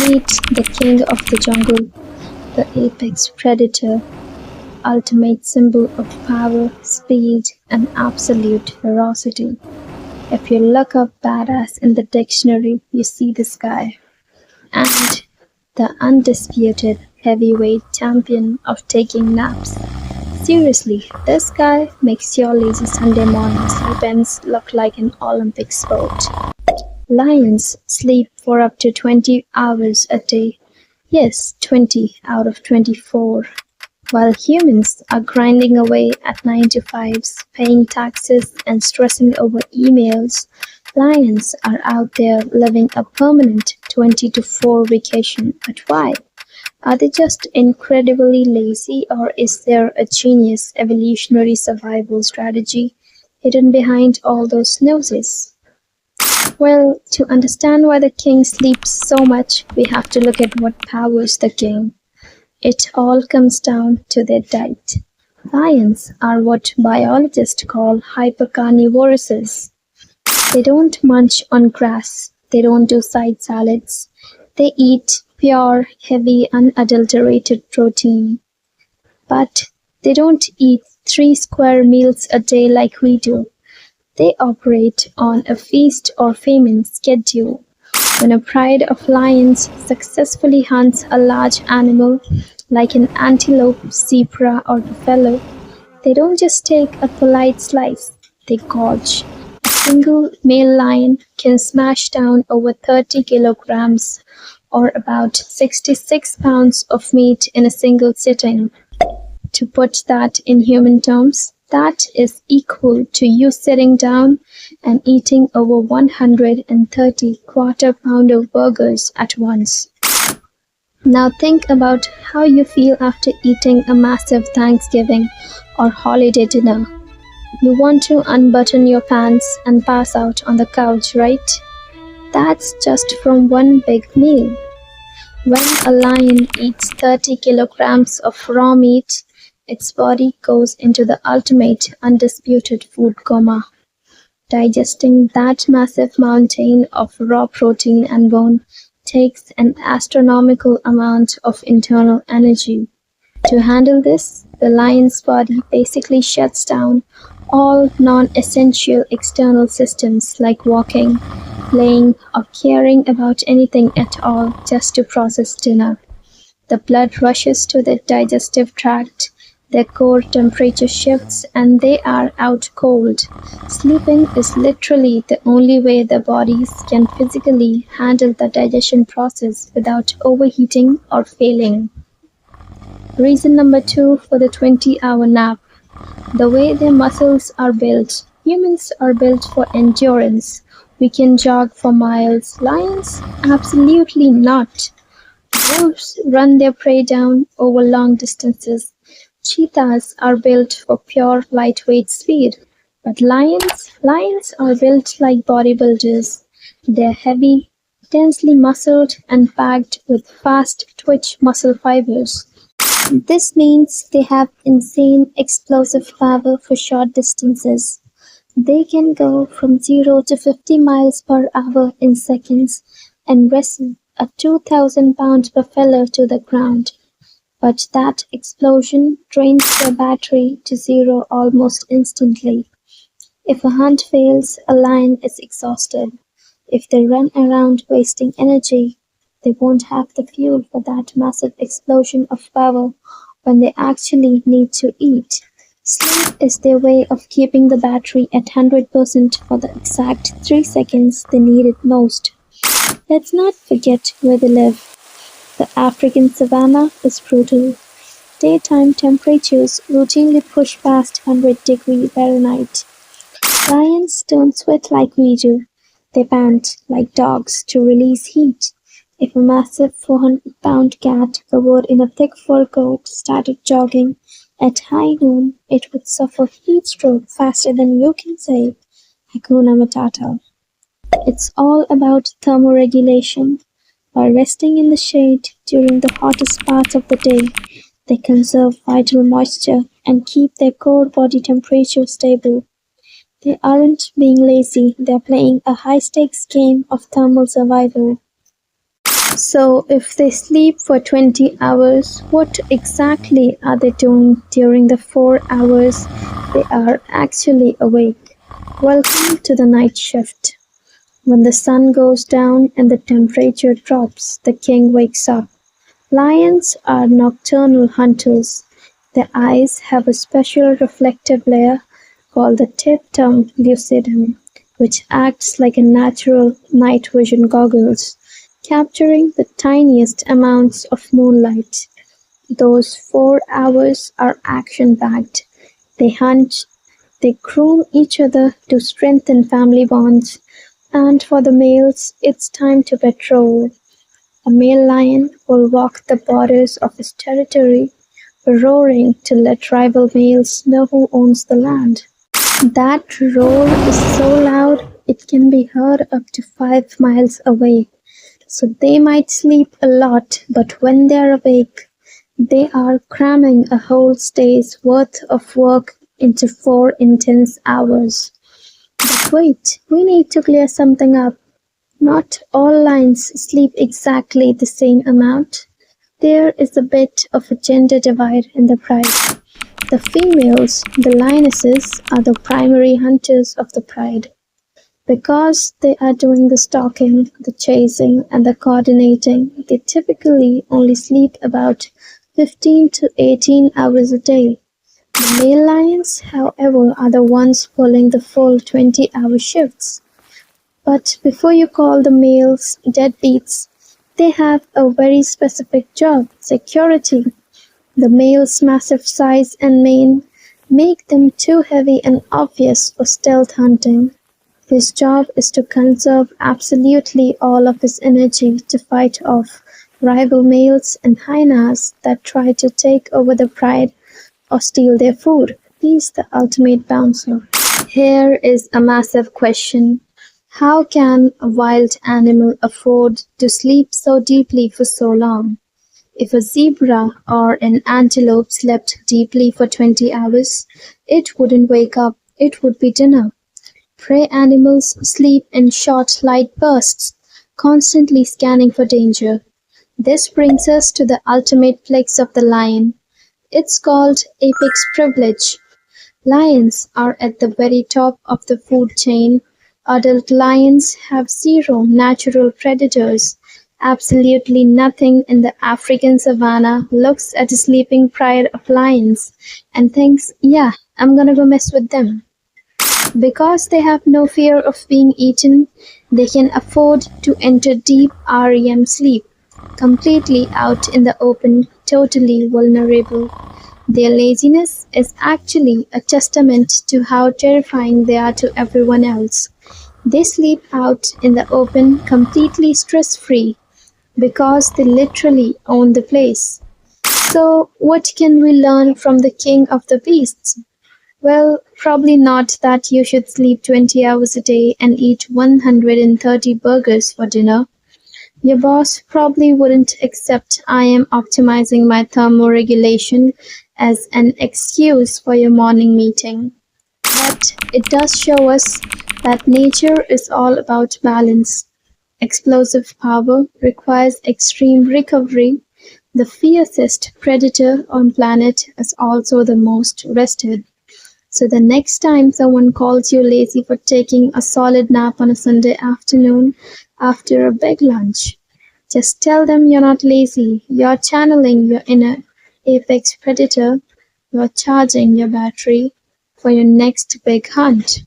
Meet the king of the jungle, the apex predator, ultimate symbol of power, speed, and absolute ferocity. If you look up badass in the dictionary, you see this guy. And the undisputed heavyweight champion of taking naps. Seriously, this guy makes your lazy Sunday morning sleep-ins look like an Olympic sport. Lions sleep for up to 20 hours a day. Yes, 20 out of 24. While humans are grinding away at 9 to 5s, paying taxes and stressing over emails, lions are out there living a permanent 20 to 4 vacation. But why? Are they just incredibly lazy, or is there a genius evolutionary survival strategy hidden behind all those snoozes? Well, to understand why the king sleeps so much, we have to look at what powers the king. It all comes down to their diet. Lions are what biologists call hypercarnivores. They don't munch on grass. They don't do side salads. They eat pure, heavy, unadulterated protein. But they don't eat 3 square meals a day like we do. They operate on a feast or famine schedule. When a pride of lions successfully hunts a large animal like an antelope, zebra, or buffalo, they don't just take a polite slice, they gorge. A single male lion can smash down over 30 kilograms or about 66 pounds of meat in a single sitting. To put that in human terms, that is equal to you sitting down and eating over 130 quarter-pounder burgers at once. Now think about how you feel after eating a massive Thanksgiving or holiday dinner. You want to unbutton your pants and pass out on the couch, right? That's just from one big meal. When a lion eats 30 kilograms of raw meat, its body goes into the ultimate undisputed food coma. Digesting that massive mountain of raw protein and bone takes an astronomical amount of internal energy. To handle this, the lion's body basically shuts down all non-essential external systems like walking, playing, or caring about anything at all just to process dinner. The blood rushes to the digestive tract, their core temperature shifts, and they are out cold. Sleeping is literally the only way their bodies can physically handle the digestion process without overheating or failing. Reason number 2 for the 20-hour nap. The way their muscles are built. Humans are built for endurance. We can jog for miles. Lions? Absolutely not. Wolves run their prey down over long distances. Cheetahs are built for pure lightweight speed. But lions are built like bodybuilders. They're heavy, densely muscled, and packed with fast twitch muscle fibers. This means they have insane explosive power for short distances. They can go from 0 to 50 miles per hour in seconds and wrestle a 2,000-pound buffalo to the ground. But that explosion drains their battery to zero almost instantly. If a hunt fails, a lion is exhausted. If they run around wasting energy, they won't have the fuel for that massive explosion of power when they actually need to eat. Sleep is their way of keeping the battery at 100% for the exact 3 seconds they need it most. Let's not forget where they live. The African Savannah is brutal. Daytime temperatures routinely push past 100 degrees Fahrenheit. Lions don't sweat like we do. They pant like dogs to release heat. If a massive 400-pound cat covered in a thick fur coat started jogging at high noon, it would suffer heat stroke faster than you can say, Hakuna Matata. It's all about thermoregulation. By resting in the shade during the hottest parts of the day, they conserve vital moisture and keep their core body temperature stable. They aren't being lazy, they're playing a high-stakes game of thermal survival. So, if they sleep for 20 hours, what exactly are they doing during the 4 hours they are actually awake? Welcome to the night shift. When the sun goes down and the temperature drops, the king wakes up. Lions are nocturnal hunters. Their eyes have a special reflective layer called the tapetum lucidum, which acts like a natural night vision goggles, capturing the tiniest amounts of moonlight. Those 4 hours are action packed. They hunt, they groom each other to strengthen family bonds, and for the males, it's time to patrol. A male lion will walk the borders of his territory, roaring to let rival males know who owns the land. That roar is so loud it can be heard up to 5 miles away. So they might sleep a lot, but when they're awake, they are cramming a whole day's worth of work into 4 intense hours. But wait, we need to clear something up. Not all lions sleep exactly the same amount. There is a bit of a gender divide in the pride. The females, the lionesses, are the primary hunters of the pride. Because they are doing the stalking, the chasing, and the coordinating, they typically only sleep about 15 to 18 hours a day. The male lions, however, are the ones pulling the full 20-hour shifts. But before you call the males deadbeats, they have a very specific job: security. The male's massive size and mane make them too heavy and obvious for stealth hunting. His job is to conserve absolutely all of his energy to fight off rival males and hyenas that try to take over the pride or steal their food. He's the ultimate bouncer. Here is a massive question. How can a wild animal afford to sleep so deeply for so long? If a zebra or an antelope slept deeply for 20 hours, it wouldn't wake up, it would be dinner. Prey animals sleep in short light bursts, constantly scanning for danger. This brings us to the ultimate flex of the lion. It's called apex privilege. Lions are at the very top of the food chain. Adult lions have zero natural predators. Absolutely nothing in the African savannah looks at a sleeping pride of lions and thinks, yeah, I'm gonna go mess with them. Because they have no fear of being eaten, they can afford to enter deep REM sleep, completely out in the open, totally vulnerable. Their laziness is actually a testament to how terrifying they are to everyone else. They sleep out in the open, completely stress-free, because they literally own the place. So, what can we learn from the king of the beasts? Well, probably not that you should sleep 20 hours a day and eat 130 burgers for dinner. Your boss probably wouldn't accept I am optimizing my thermoregulation as an excuse for your morning meeting. But it does show us that nature is all about balance. Explosive power requires extreme recovery. The fiercest predator on planet is also the most rested. So the next time someone calls you lazy for taking a solid nap on a Sunday afternoon after a big lunch, just tell them you're not lazy, you're channeling your inner apex predator, you're charging your battery for your next big hunt.